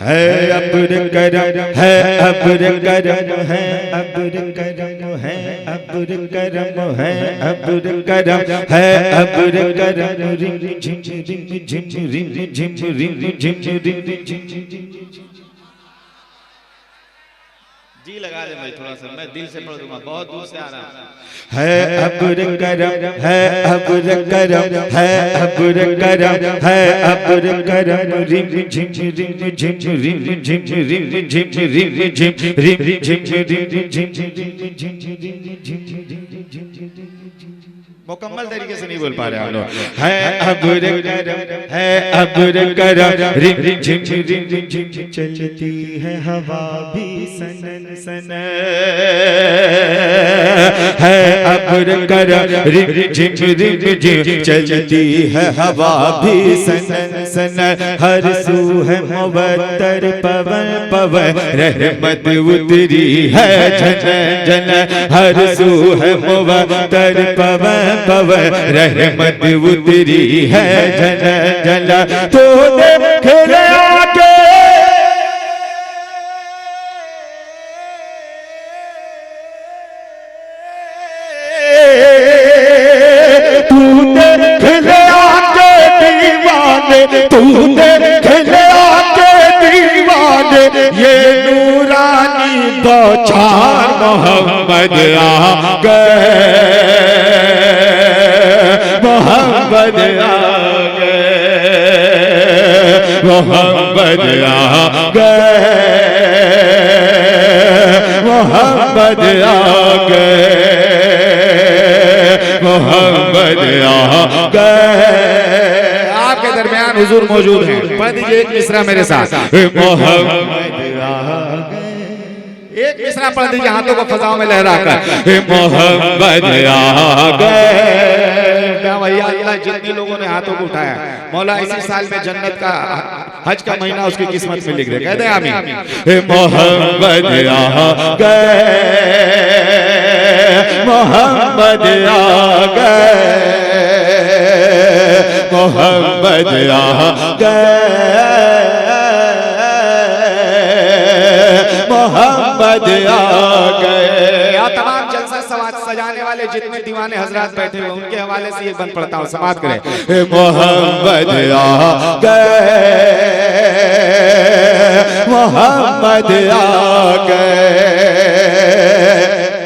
है अब्र करम है अब्र करम है अब्र करम है अब्र करम है अब्र करम है अब्र करम रिम झिम रिम झिम रिम झिम रिम झिम रिम झिम। जी लगा ले भाई थोड़ा सा, मैं दिल से पढ़ दूंगा, बहुत दूर से आ रहा हूं। है अब्र करम है अब्र करम है अब्र करम है अब्र करम रिम झिम रिम झिम रिम झिम रिम झिम रिम झिम रिम झिम रिम झिम। मुकम्मल तरीके से नहीं बोल पा रहे आप लोग। है अब्र करम है अब्र करम रिम झिम रिम झिम चलती है हवा भी सनन सनन। है अब्र करम रिम झिम झिम चलती है हवा भी सनन सनन। हर सू है मुबत्तर पवन पवन रहमत उतरी है झन झन। हर सू है मुबत्तर पवन पवन रहमत उतरी है झन झन। तो देख ले आके तू देख ले आके दीवाने तू देख ले आके दीवाने ये नूरानी बौछार मोहम्मद आ गए मोहम्मद आ गए मोहम्मद आ गए मोहम्मद आ गए मोहम्मद आ गए। आपके दरमियान हुजूर मौजूद हैं, पढ़ दीजिए एक मिसरा मेरे साथ। मोहम्मद आ गए, एक मिसरा पढ़ दीजिए हाथों को फजाओं में लहरा कर। मोहम्मद आ गए। भैया अल्लाह जितने लोगों ने हाथों को उठाया मौला इसी साल में जन्नत का हज का महीना उसकी किस्मत में लिख दे, कह दे आमीन। मोहम्मद आ गए मोहम्मद आ गए मोहम्मद आ गए मोहम्मद आ गए। तमाम जलसा सजाने वाले जितने दीवाने हजरात बैठे हुए उनके हवाले से ये बंद पड़ता हूँ, समाप्त करें। मोहम्मद आ गए मोहम्मद आ गए।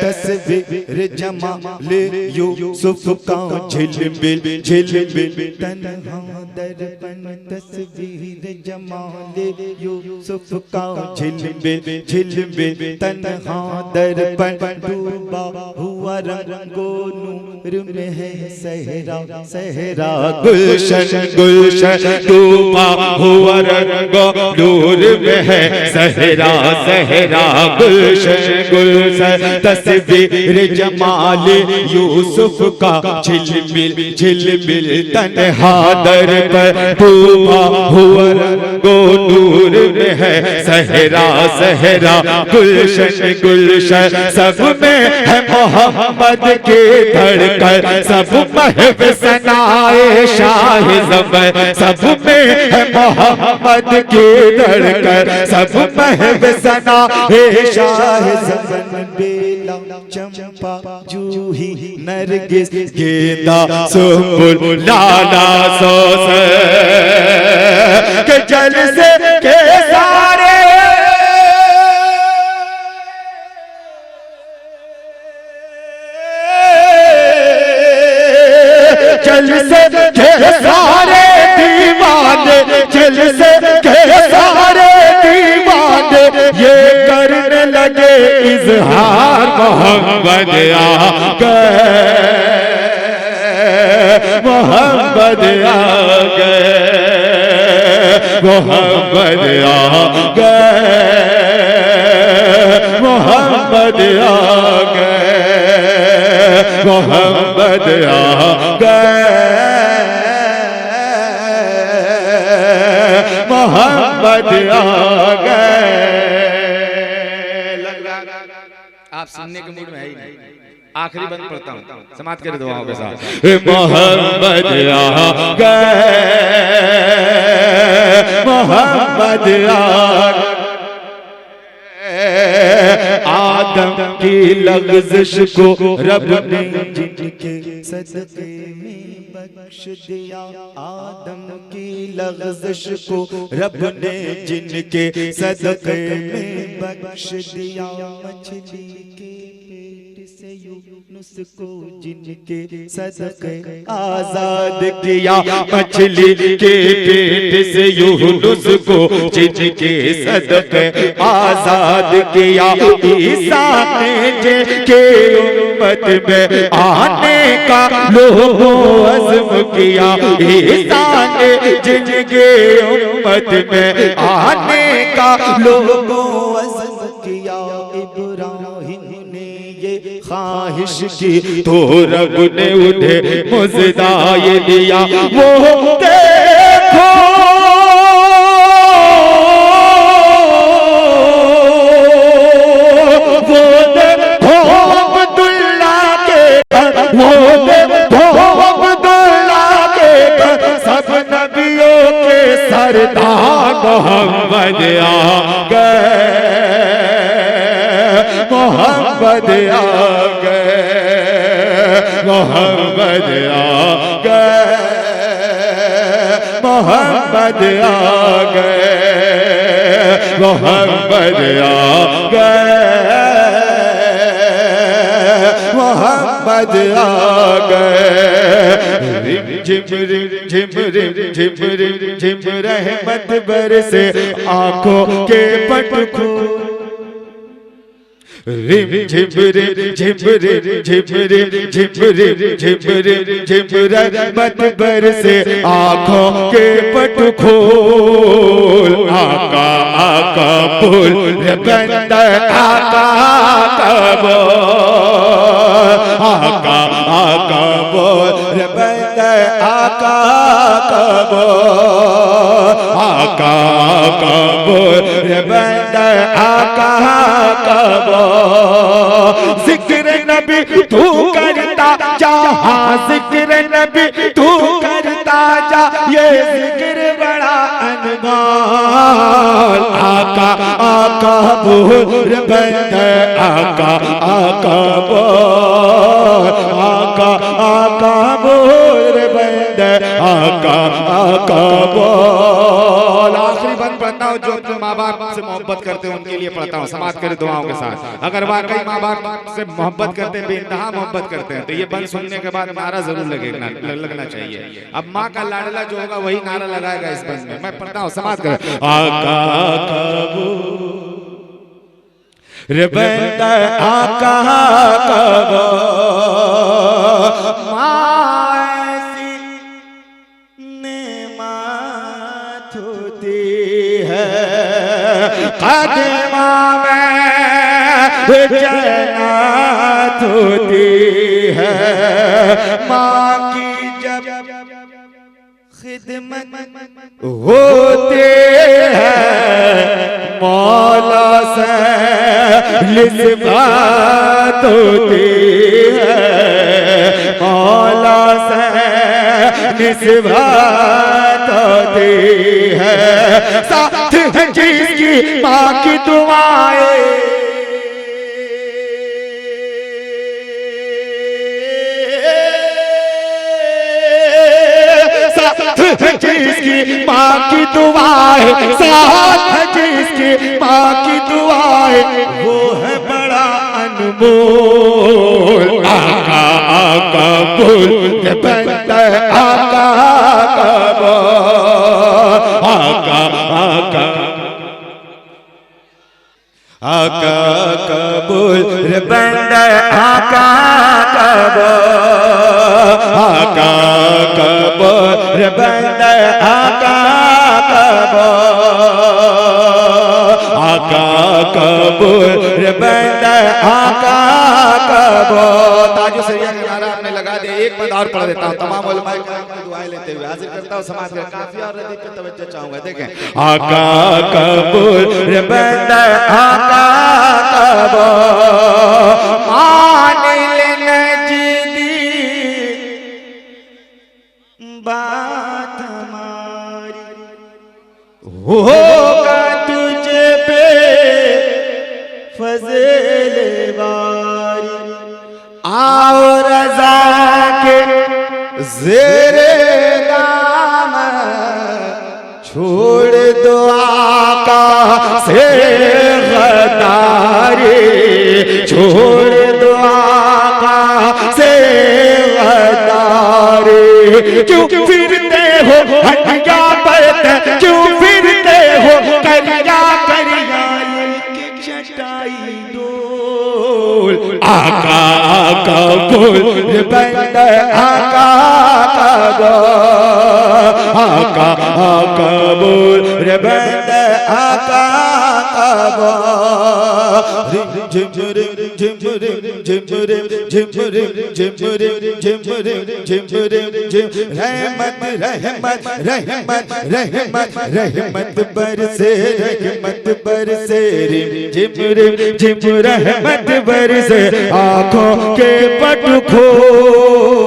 तस्वीर जमाल यूसुफ का झिलमिल झिलमिल तन्हा दर्पण। तस्वीर जमाल यूसुफ का झिलमिल झिलमिल तन्हा दर्पण। डूबा हुआ रंगो नूर में है सहरा सहरा गुलशन गुलशन। डूबा हुआ रंगो नूर में है सहरा सहरा गुलशन गुलशन। तस्वीर जमाल यूसुफ का झिलमिल झिलमिल तन्हा दर्पण। डूबा हुआ रंगो नूर में है सहरा सहरा गुलशन गुलशन। सब में है मोहम्मद के धड़कन, सब महव सनाए शाह ज़बर। सब में है मोहम्मद के धड़कन, सब महव सनाए शाह ज़बर। बेला चंपा जूही नरगिस गेंदा सुंबुल लाला सोस के जल से के सारे जल से के सारे दीवाने जल से के सारे दीवाने ये करने लगे इजहार मोहम्मद आ गए मोहम्मद आ गए मोहम्मद आ गए मोहम्मद आ गए मोहम्मद आ गए मोहम्मद आ गए। आप सुनने के मूड में है ही नहीं, आखिरी बंद पढ़ता हूँ, समाप्त कर दुआओं के साथ। मोहम्मद आ गए, मोहम्मद आ गए, आदम की लग़ज़िश को रब ने जिनके सदक़े में बख्श दिया, आदम की लग़ज़िश को रब ने जिनके सदक़े में बख्श दिया, मछली के पेट से यूनुस को जिनके सदक़े आज़ाद किया, मछली के पेट से यूनुस को जिनके सदक़े आज़ाद किया, ईसा ने जिनके उम्मत में आने का लोगों अज़्म किया, ईसा ने जिनके उम्मत में आने का लोगों अज़्म किया, इब्राहिम ने ये ख्वाहिश की तो रब ने उन्हें मुज़दा ये दिया, वो देखो वो देखो अब्दुल्ला के घर, सब नबियों के सरदार मोहम्मद आ गए, मोहम्मद आ गए, मोहम्मद आ गए, मोहम्मद आ गए, मोहम्मद आ गए, मोहम्मद आ गए, रिम झिम झिम झिम झिम रहमत बरसे आंखों के पट खोल, रिम झिम झिम झिम झिम झिम रहमत बरसे आंखों के पट खोल, आका आका बोल बंदा आका का बोल, आका आका बोल बंदा आका का बोल, आका आका बोल बंदा आका का बोल, जिक्र नबी तू करता जा, जिक्र नबी तू करता जा, ये जिक्र बड़ा अनमोल, आका आका बोल बंदा आका आका बोल, आका आका बोल बंदा आका आका बोल। आखिरी बंद पढ़ता हूँ, जो अपने माँ बाप से मोहब्बत करते हैं उनके लिए पढ़ता हूँ, समाप्त करें दुआओं के साथ। अगर वाकई माँ बाप से मोहब्बत करते हैं, बेइंतहा मोहब्बत करते हैं, तो ये बंद सुनने के बाद नारा जरूर लगना चाहिए। अब माँ का लाडला जो होगा वही नारा लगाएगा इस बंद में। मैं पढ़ता हूँ, समाप्त करें। आका कबू रे बंदा आका कबू, मासी नेमत होती है, कदमा में जन्नत होती है, माँ की जब खिदमत होती है, मौला से निस्बत होती है, मौला से निस्बत होती है, साथ है जिसकी माँ की दुआएं, जिसकी माँ की दुआएं, साथ है जिसकी माँ की दुआएं, वो है बड़ा अनमोल, आका आका बोल बंदा आका आका बोल, आका आका आका आका बोल बंदा आका आका बोल, आका आका बोल बंदा आका आका बोल, आका आका बोल बंदा आका आका बोल। ताजो सरिया का नारा आपने लगा दिया, एक पद और पढ़ देता हूँ, तमाम उलमा की दुआएं लेते हुए हाजिर करता हूँ, समाज का काफी और अधिक पे तवज्जो चाहूंगा। देखें, आका आका बोल बंदा आका आका बोल, मान लेने होगा तुझे पे फज़ल बारी। आओ रज़ा के ज़ेरे नाम छोड़ दो आका से गद्दारी, छोड़ दो आका से गद्दारी। क्यों फिरते हो हटिया पड़ते, क्यों फिरते हो करिया करिया की चटाई डोल। आका आका बोल बंदा आका आका बोल, आका आका बोल रे बंदा आका आका बोल। झिमरे झिमरे झिमरे झिमरे झिमरे झिमरे झिमरे झिम रहमत रहमत रहमत रहमत रहमत बरसे, रहमत बरसे रिम झिम रहमत बरसे। आँखों के पट खोल